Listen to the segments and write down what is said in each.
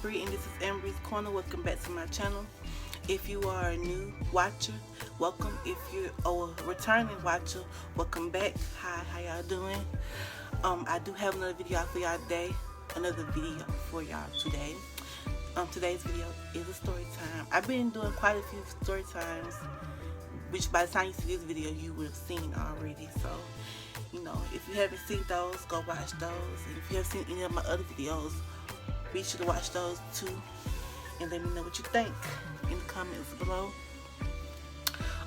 Bree, and this is Embree's Corner. Welcome back to my channel. If you are a new watcher, welcome. If you're a returning watcher, welcome back. Hi, how y'all doing? I do have another video for y'all today. Today's video is a story time. I've been doing quite a few story times, which by the time you see this video, you would have seen already. So, you know, if you haven't seen those, go watch those. And if you haven't seen any of my other videos, be sure to watch those too. And let me know what you think in the comments below.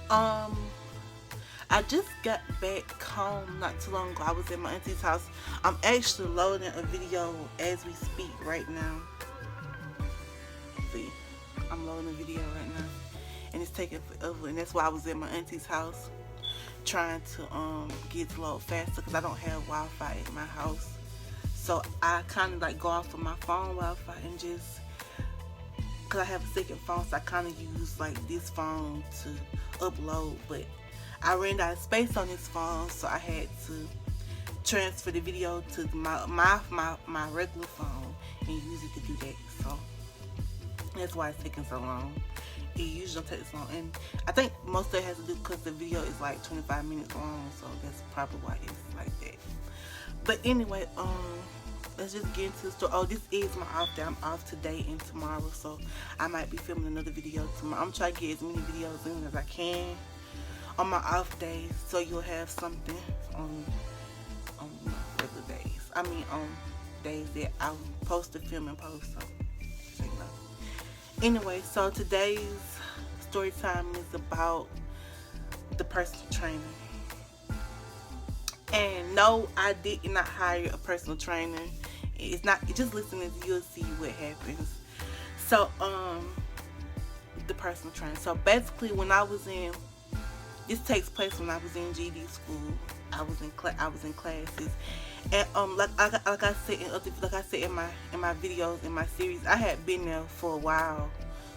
I just got back home not too long ago. I was at my auntie's house. I'm actually loading a video as we speak right now. See, I'm loading a video right now, and it's taking forever. And that's why I was at my auntie's house trying to get to load faster because I don't have Wi-Fi at my house. So I kind of like go off of my phone Wi-Fi and just, because I have a second phone, so I kind of use like this phone to upload. But I ran out of space on this phone, so I had to transfer the video to my regular phone and use it to do that. So that's why it's taking so long. It usually don't take this long, and I think most of it has to do because the video is like 25 minutes long, so that's probably why it's like that. But anyway, let's just get into the story. Oh, this is my off day. I'm off today and tomorrow, so I might be filming another video tomorrow. I'm trying to get as many videos in as I can on my off days, so you'll have something on my regular days. I mean, on days that I'm supposed to film and post. So, you know. Anyway, so today's story time is about the personal trainer. And no, I did not hire a personal trainer. It's not, just listening, you'll see what happens. So, the personal trainer. So basically, when I was in, this takes place when I was in GD school. I was in classes, and like I said in my videos, in my series, I had been there for a while,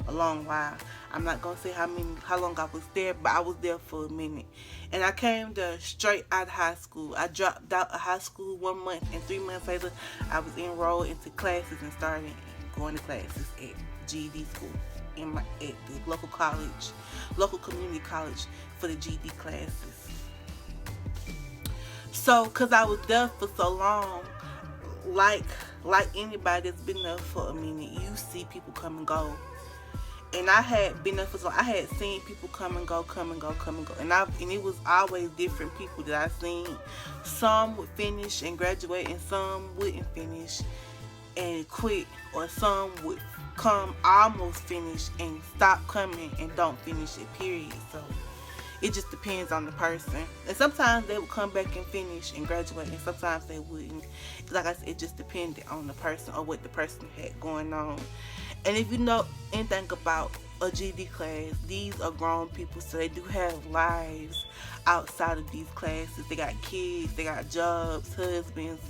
a long while. I'm not gonna say how long I was there, but I was there for a minute. And I came there straight out of high school. I dropped out of high school 1 month, and 3 months later, I was enrolled into classes and started going to classes at GED school at the local college, local community college for the GED classes. So, cause I was there for so long, like anybody that's been there for a minute, you see people come and go. And I had been there for so long. I had seen people come and go, and it was always different people that I seen. Some would finish and graduate, and some wouldn't finish and quit, or some would come almost finish and stop coming and don't finish it, period. So it just depends on the person. And sometimes they would come back and finish and graduate, and sometimes they wouldn't. Like I said, it just depended on the person or what the person had going on. And if you know anything about a GD class, these are grown people, so they do have lives outside of these classes. They got kids, they got jobs, husbands,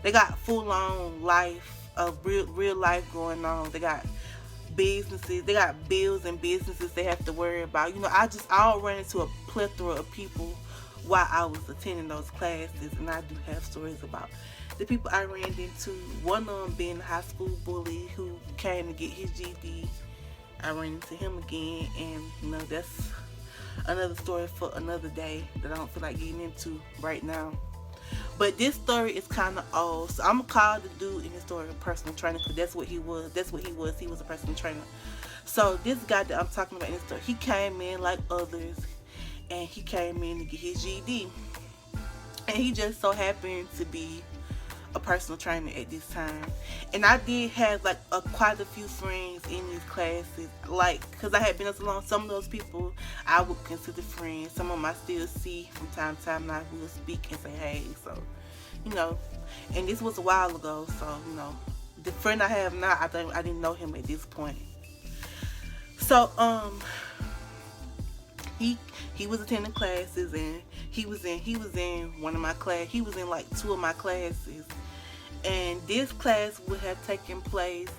they got full-on life of real life going on. They got businesses, they got bills and businesses they have to worry about. You know, I don't run into a plethora of people while I was attending those classes, and I do have stories about the people I ran into. One of them being a high school bully who came to get his GD. I ran into him again, and you know, that's another story for another day that I don't feel like getting into right now. But this story is kind of old, so I'm gonna call the dude in the story a personal trainer, because that's what he was. He was a personal trainer. So this guy that I'm talking about in this story, he came in like others, and he came in to get his GED, and he just so happened to be a personal trainer at this time. And I did have like quite a few friends in these classes, like, because I had been so long. Some of those people I would consider friends. Some of them I still see from time to time, and I will speak and say hey. So, you know, and this was a while ago, so, you know, the friend I have now, I didn't know him at this point. So he was attending classes, and he was in one of my class. He was in like 2 of my classes, and this class would have taken place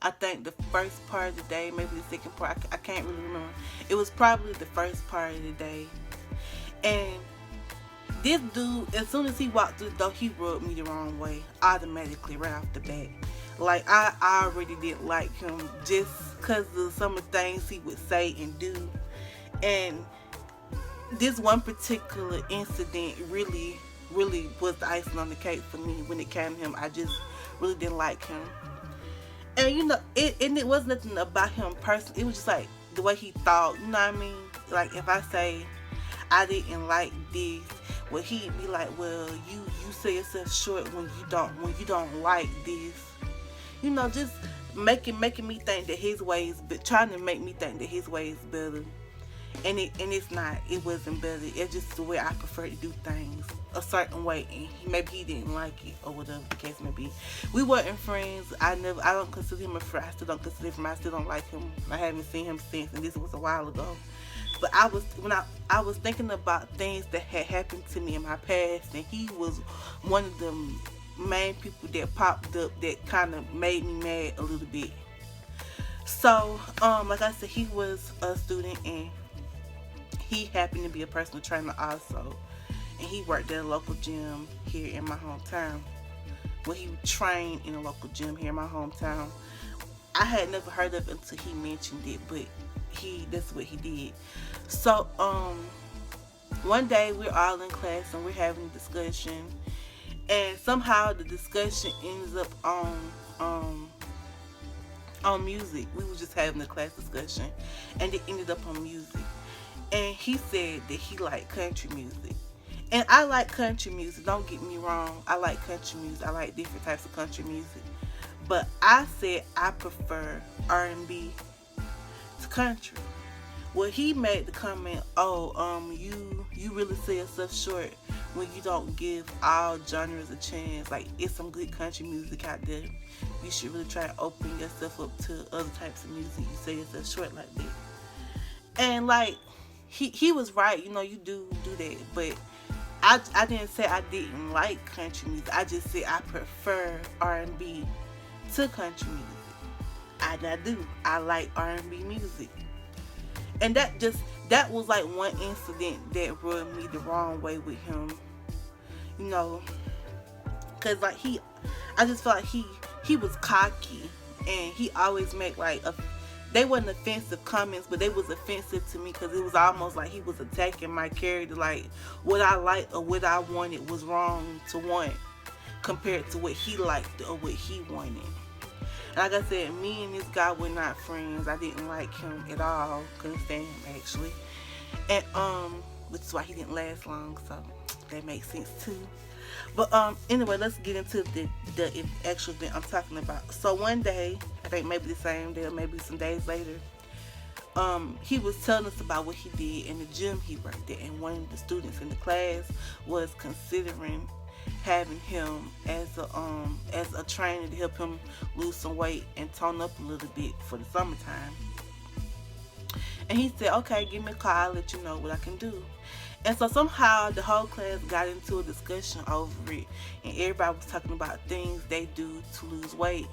I think the first part of the day, maybe the second part. I can't really remember. It was probably the first part of the day. And this dude, as soon as he walked through the door, he rubbed me the wrong way automatically right off the bat. Like, I already didn't like him just because of some of the things he would say and do. And this one particular incident really, really was the icing on the cake for me. When it came to him, I just really didn't like him. And it wasn't nothing about him personally. It was just like the way he thought. You know what I mean? Like, if I say I didn't like this, well, he'd be like, well, you sell yourself short when you don't like this. Just making me think that his ways, but trying to make me think that his ways better. And it's not. It wasn't better. It's just the way I prefer to do things a certain way, and maybe he didn't like it or whatever the case may be. We weren't friends. I don't consider him a friend. I still don't consider him. I still don't like him. I haven't seen him since, and this was a while ago. But when I was thinking about things that had happened to me in my past, and he was one of the main people that popped up that kind of made me mad a little bit. So, like I said, he was a student, and he happened to be a personal trainer also. And he worked at a local gym here in my hometown. Well, he trained in a local gym here in my hometown. I had never heard of it until he mentioned it, but that's what he did. So, one day we're all in class and we're having a discussion, and somehow the discussion ends up on music. We were just having a class discussion, and it ended up on music. And he said that he liked country music. And I like country music, don't get me wrong. I like country music. I like different types of country music. But I said I prefer R&B to country. Well, he made the comment, you really sell yourself short when you don't give all genres a chance. Like, it's some good country music out there. You should really try to open yourself up to other types of music. You sell yourself short like that. And like, he was right, you do that. But I didn't say I didn't like country music. I just said I prefer R&B to country music. I do. I like R&B music. And that was like one incident that rubbed me the wrong way with him. Cause like I just felt like he was cocky, and he always make like they wasn't offensive comments, but they was offensive to me because it was almost like he was attacking my character. Like, what I liked or what I wanted was wrong to want compared to what he liked or what he wanted. And like I said, me and this guy were not friends. I didn't like him at all. Couldn't stand him, actually. And which is why he didn't last long, so that makes sense too. But anyway, let's get into the actual event I'm talking about. So one day, I think maybe the same day or maybe some days later, he was telling us about what he did in the gym he worked at, and one of the students in the class was considering having him as a trainer to help him lose some weight and tone up a little bit for the summertime. And he said, okay, give me a call, I'll let you know what I can do. And so somehow the whole class got into a discussion over it, and everybody was talking about things they do to lose weight,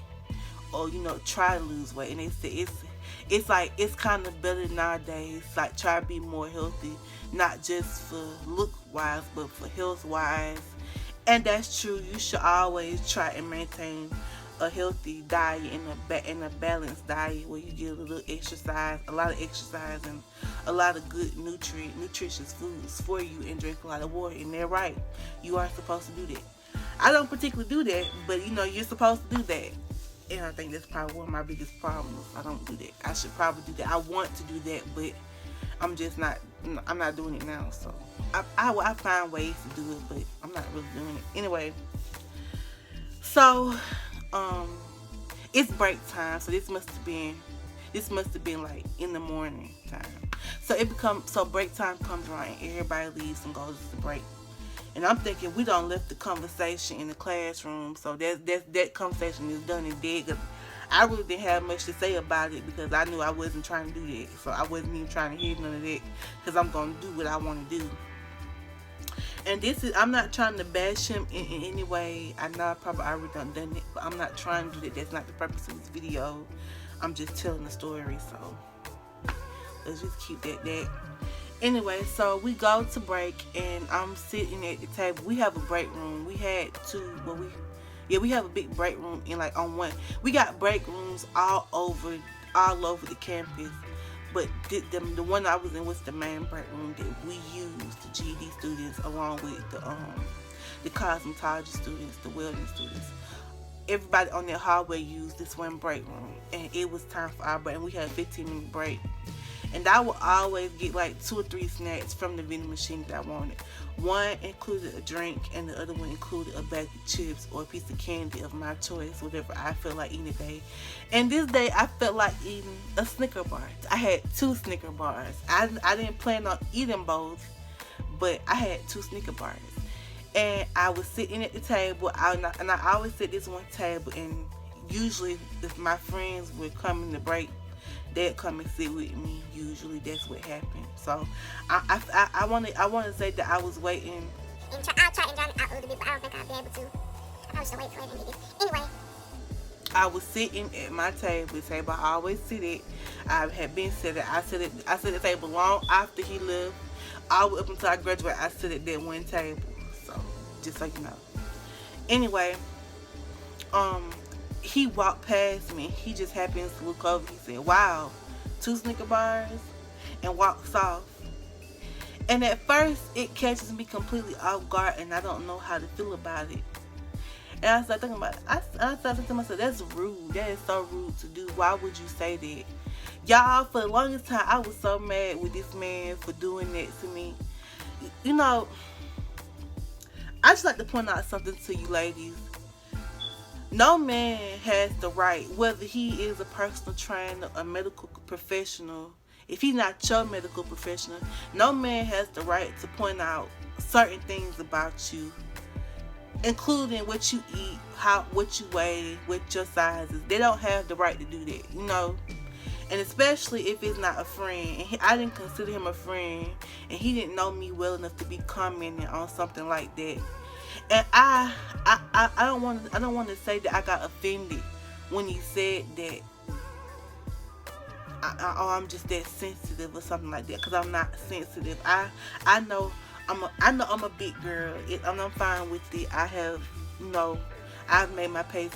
or try to lose weight. And they said it's like it's kind of better nowadays, like try to be more healthy, not just for look wise, but for health wise. And that's true. You should always try and maintain a healthy diet and a balanced diet where you get a lot of exercise, and a lot of good nutritious foods for you, and drink a lot of water. And they're right. You are supposed to do that. I don't particularly do that, but you're supposed to do that. And I think that's probably one of my biggest problems. I don't do that. I should probably do that. I want to do that, but I'm not doing it now. So I find ways to do it, but I'm not really doing it. Anyway, so it's break time, so this must have been like in the morning time. So break time comes around and everybody leaves and goes to break. And I'm thinking we don't left the conversation in the classroom, so that conversation is done and dead. Cause I really didn't have much to say about it because I knew I wasn't trying to do that. So I wasn't even trying to hear none of that because I'm gonna do what I want to do. And I'm not trying to bash him in any way. I know I probably already done it, but I'm not trying to do that. That's not the purpose of this video. I'm just telling the story, so let's just keep that. Anyway, so we go to break, and I'm sitting at the table. We have a break room. We had two, Yeah, we have a big break room in like on one. We got break rooms all over the campus. But the one I was in was the main break room that we used, the GED students, along with the cosmetology students, the welding students. Everybody on that hallway used this one break room, and it was time for our break, and we had a 15-minute break. And I would always get like 2 or 3 snacks from the vending machine that I wanted. One included a drink, and the other one included a bag of chips or a piece of candy of my choice, whatever I felt like eating today. And this day, I felt like eating a Snicker bar. I had 2 Snicker bars. I didn't plan on eating both, but I had 2 Snicker bars. And I was sitting at the table, and I always sit at this one table, and usually if my friends would come in the break, they'd come and sit with me. Usually that's what happened. So I want to say that I was waiting. I'll try and drown it out a little bit, but I don't think I'll be able to. I probably should wait for it and eat it. Anyway. I was sitting at my table. The table I always sit at. I had been sitting. I sit at the table long after he left. All the way up until I graduated, I sit at that one table. So just so you know. Anyway, he walked past me. He just happens to look over. He said, "Wow, 2 Snicker bars," and walks off. And at first, it catches me completely off guard, and I don't know how to feel about it. And I started thinking about it. I started thinking to myself, that's rude. That is so rude to do. Why would you say that? Y'all, for the longest time, I was so mad with this man for doing that to me. You know, I just like to point out something to you ladies. No man has the right, whether he is a personal trainer, a medical professional, if he's not your medical professional, no man has the right to point out certain things about you, including what you eat, what you weigh, what your size is. They don't have the right to do that, you know. And especially if it's not a friend. And I didn't consider him a friend, and he didn't know me well enough to be commenting on something like that. And I don't want to say that I got offended when he said that. I'm just that sensitive or something like that, because I'm not sensitive. I know I'm a big girl. I'm fine with it. I have, I've made my peace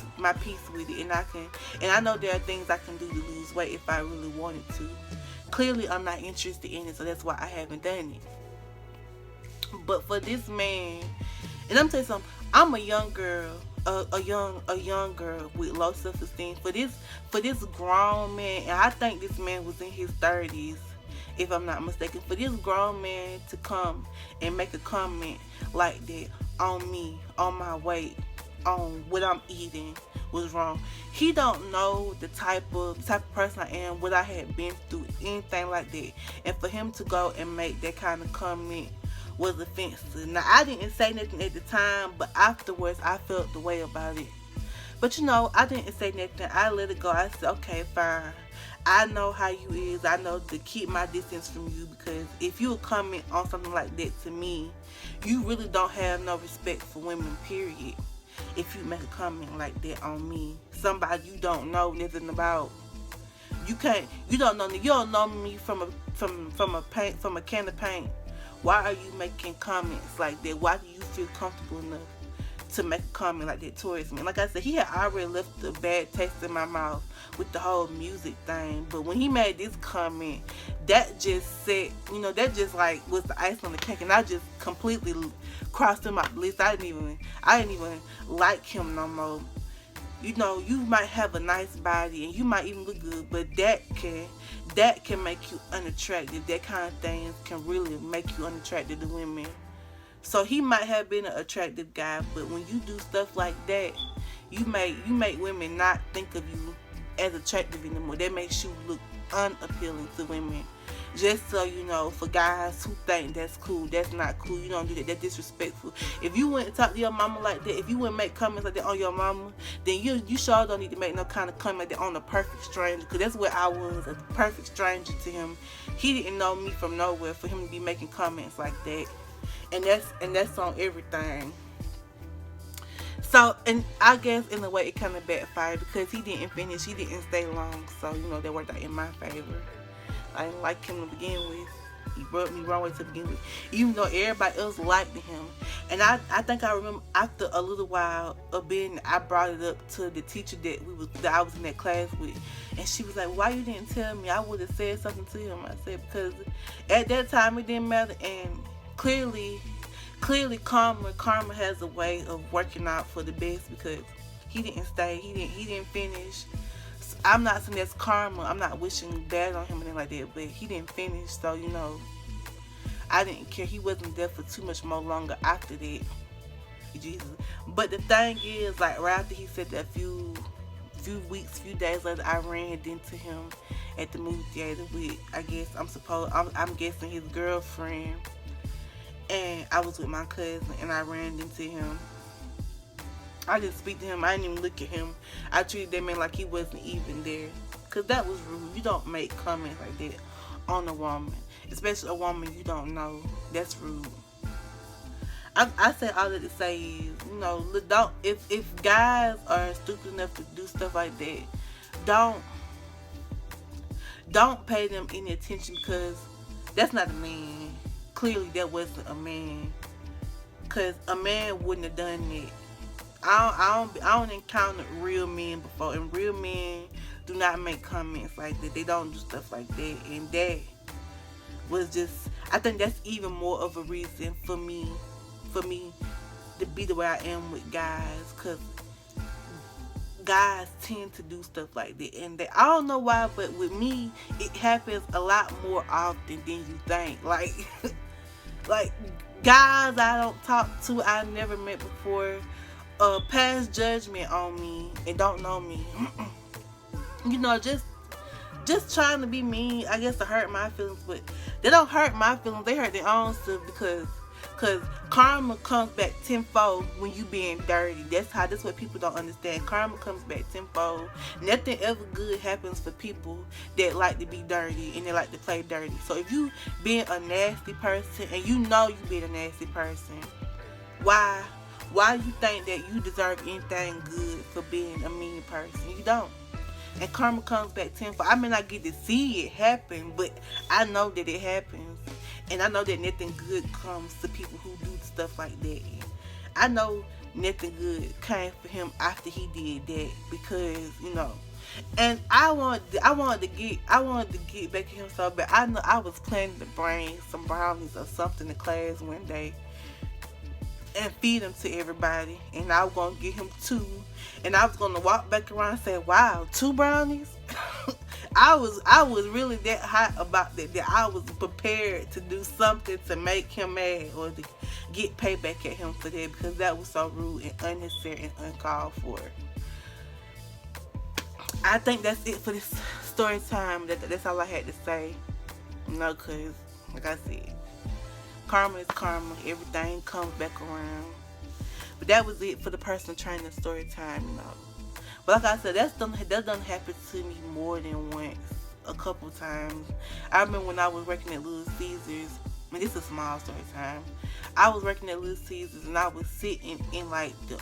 with it, and I know there are things I can do to lose weight if I really wanted to. Clearly, I'm not interested in it, so that's why I haven't done it. But for this man, and I'm telling you something, I'm a young girl. A young girl with low self-esteem. For this grown man, and I think this man was in his 30s, if I'm not mistaken. For this grown man to come and make a comment like that on me, on my weight, on what I'm eating was wrong. He don't know the type of person I am, what I had been through, anything like that. And for him to go and make that kind of comment was offensive. Now, I didn't say nothing at the time, but afterwards I felt the way about it. But I didn't say nothing. I let it go. I said, okay, fine. I know how you is. I know to keep my distance from you, because if you would comment on something like that to me, you really don't have no respect for women, period. If you make a comment like that on me, somebody you don't know nothing about, you don't know me from a can of paint. Why are you making comments like that? Why do you feel comfortable enough to make a comment like that towards me? Like I said, he had already left a bad taste in my mouth with the whole music thing. But when he made this comment, that just said, that just like was the ice on the cake, and I just completely crossed him off the list. I didn't even like him no more. You might have a nice body and you might even look good, but that can make you unattractive. That kind of thing can really make you unattractive to women. So he might have been an attractive guy, but when you do stuff like that, you make women not think of you as attractive anymore. That makes you look unappealing to women. Just so you know, for guys who think that's cool, that's not cool. You don't do that. That's disrespectful. If you wouldn't talk to your mama like that, if you wouldn't make comments like that on your mama, then you sure don't need to make no kind of comment like that on a perfect stranger, because that's where I was, a perfect stranger to him. He didn't know me from nowhere for him to be making comments like that. And that's on everything. So, and I guess in a way it kind of backfired, because he didn't finish. He didn't stay long. So, that worked out in my favor. I didn't like him to begin with. He rubbed me wrong way to begin with, even though everybody else liked him. And I think I remember after a little while of being, I brought it up to the teacher that I was in that class with, and she was like, "Why you didn't tell me? I would have said something to him." I said, "Because at that time it didn't matter, and clearly karma has a way of working out for the best because he didn't stay, he didn't finish. I'm not saying that's karma. I'm not wishing bad on him and anything like that, but he didn't finish, so I didn't care. He wasn't there for too much more longer after that. Jesus. But the thing is, like right after he said that, few days later, I ran into him at the movie theater with, I'm guessing his girlfriend, and I was with my cousin, and I ran into him. I didn't speak to him. I didn't even look at him. I treated that man like he wasn't even there. Because that was rude. You don't make comments like that on a woman. Especially a woman you don't know. That's rude. I say all that to say is, don't, if guys are stupid enough to do stuff like that, don't pay them any attention, because that's not a man. Clearly that wasn't a man. Because a man wouldn't have done that. I don't encounter real men before, and real men do not make comments like that. They don't do stuff like that, and that was just, I think that's even more of a reason for me to be the way I am with guys, because guys tend to do stuff like that, and I don't know why, but with me it happens a lot more often than you think. Like like guys I don't talk to, I never met before, pass judgment on me and don't know me. Just trying to be mean, I guess, to hurt my feelings, but they don't hurt my feelings, they hurt their own stuff, because karma comes back tenfold when you being dirty. That's what people don't understand. Karma comes back tenfold. Nothing ever good happens for people that like to be dirty and they like to play dirty. So if you being a nasty person, and you being a nasty person, why you think that you deserve anything good for being a mean person? You don't. And karma comes back tenfold. I may not get to see it happen, but I know that it happens. And I know that nothing good comes to people who do stuff like that. I know nothing good came for him after he did that, because and I wanted to get back at him so bad. I know I was planning to bring some brownies or something to class one day and feed them to everybody, and I was gonna get him 2, and I was gonna walk back around and say, "Wow, 2 brownies." I was really that hot about that I was prepared to do something to make him mad or to get payback at him for that, because that was so rude and unnecessary and uncalled for. I think that's it for this story time. That's all I had to say. Because like I said, karma is karma. Everything comes back around. But that was it for the personal training story time, But like I said, that done happened to me more than once, a couple times. I remember when I was working at Little Caesars. I mean, this is a small story time. I was working at Little Caesars, and I was sitting in like the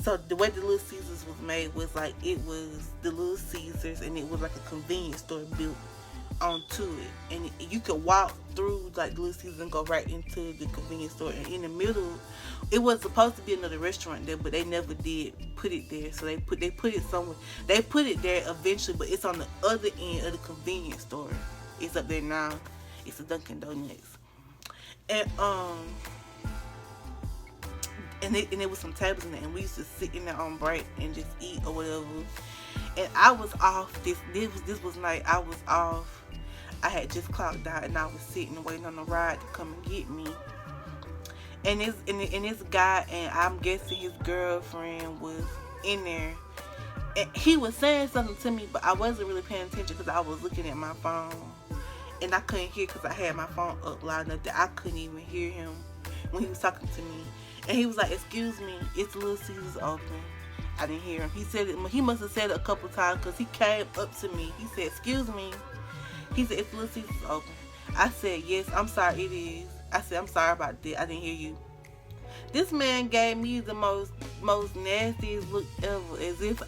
So the way the Little Caesars was made was like, it was the Little Caesars, and it was like a convenience store built onto it, and you could walk through like the Little Caesars and go right into the convenience store. And in the middle, it was supposed to be another restaurant there, but they never did put it there. So they put it somewhere. They put it there eventually, but it's on the other end of the convenience store. It's up there now. It's a Dunkin' Donuts, and and there was some tables in there, and we used to sit in there on break and just eat or whatever. And I was off. This was night. I was off. I had just clocked out, and I was sitting waiting on the ride to come and get me. And this guy, and I'm guessing his girlfriend, was in there. And he was saying something to me, but I wasn't really paying attention because I was looking at my phone. And I couldn't hear because I had my phone up loud enough that I couldn't even hear him when he was talking to me. And he was like, "Excuse me, it's Little Caesars open." I didn't hear him. He said it. He must have said it a couple times because he came up to me. He said, "Excuse me." He said, "It's Little Caesars open." I said, "Yes, I'm sorry, it is." I said, "I'm sorry about that. I didn't hear you." This man gave me the most nastiest look ever, as if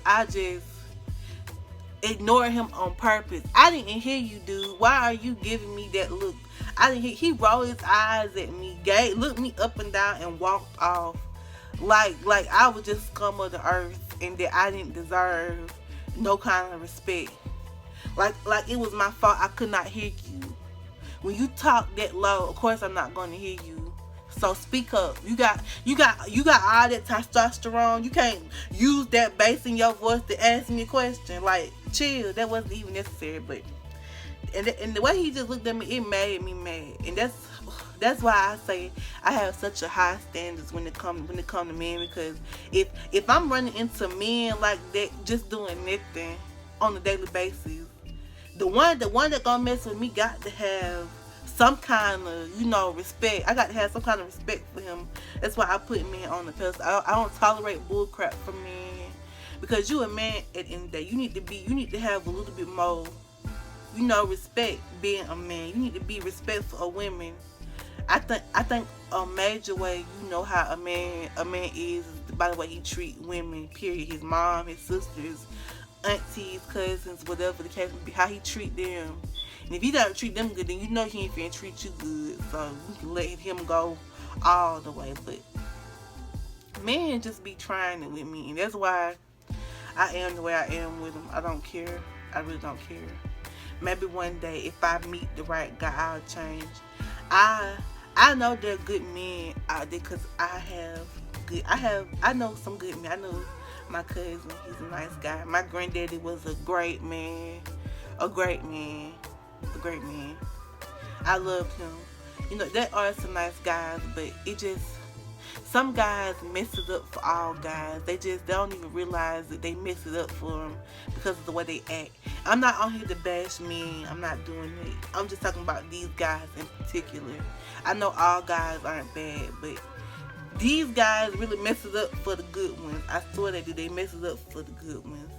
ignore him on purpose. I didn't hear you, dude. Why are you giving me that look? I didn't hear. He rolled his eyes at me, looked me up and down, and walked off. Like I was just scum of the earth, and that I didn't deserve no kind of respect. Like it was my fault I could not hear you. When you talk that low, of course I'm not going to hear you. So speak up. You got all that testosterone. You can't use that bass in your voice to ask me a question. Like, chill. That wasn't even necessary. But and the way he just looked at me, it made me mad. And that's why I say I have such a high standards when it come to men, because if I'm running into men like that just doing nothing on a daily basis, the one that gonna mess with me got to have some kind of, respect. I got to have some kind of respect for him. That's why I put men on the pedestal. I don't tolerate bullcrap from men, because you a man at the end of the day. You need to have a little bit more, respect being a man. You need to be respectful of women. I think a major way how a man is by the way he treat women, period. His mom, his sisters, aunties, cousins, whatever the case may be, how he treat them. And if he don't treat them good, then he ain't finna treat you good. So you can let him go all the way. But men just be trying it with me, and that's why I am the way I am with them. I don't care. I really don't care. Maybe one day if I meet the right guy, I'll change. I know there are good men out there, because I know some good men. I know my cousin, he's a nice guy. My granddaddy was a great man. I loved him. There are some nice guys, but some guys mess it up for all guys. They don't even realize that they mess it up for them because of the way they act. I'm not on here to bash men. I'm not doing it. I'm just talking about these guys in particular. I know all guys aren't bad, but these guys really mess it up for the good ones. I swear they do. They mess it up for the good ones.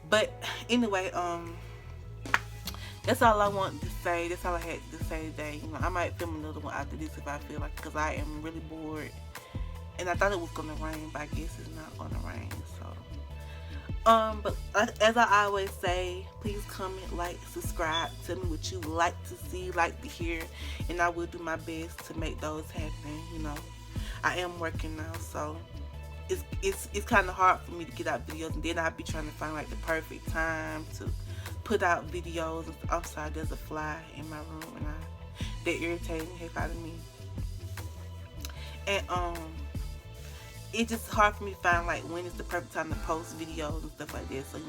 But anyway, that's all I wanted to say. That's all I had to say today. I might film another one after this if I feel like it, because I am really bored. And I thought it was gonna rain, but I guess it's not gonna rain. So, but as I always say, please comment, like, subscribe. Tell me what you like to see, like to hear, and I will do my best to make those happen. I am working now, so it's kind of hard for me to get out videos, and then I'll be trying to find like the perfect time to put out videos. I'm sorry, there's a fly in my room, and that irritating the heck out of me. And it's just hard for me to find like when is the perfect time to post videos and stuff like that. So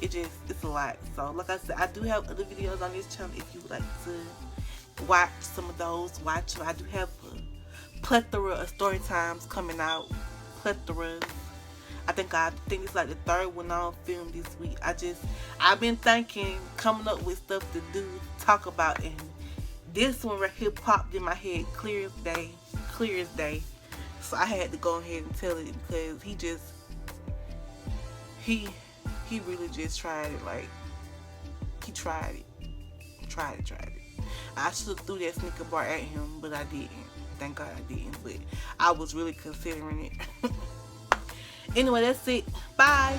it's a lot. So like I said, I do have other videos on this channel if you would like to watch some of those. Watch them. I do have a plethora of story times coming out. Plethora. I think it's like the third one I'll film this week. I've been thinking, coming up with stuff to do, talk about, and this one right here popped in my head clear as day. So I had to go ahead and tell it, because he really just tried it. Like, he tried it. I should have threw that sneaker bar at him, but I didn't. Thank God I didn't, but I was really considering it. Anyway, that's it. Bye.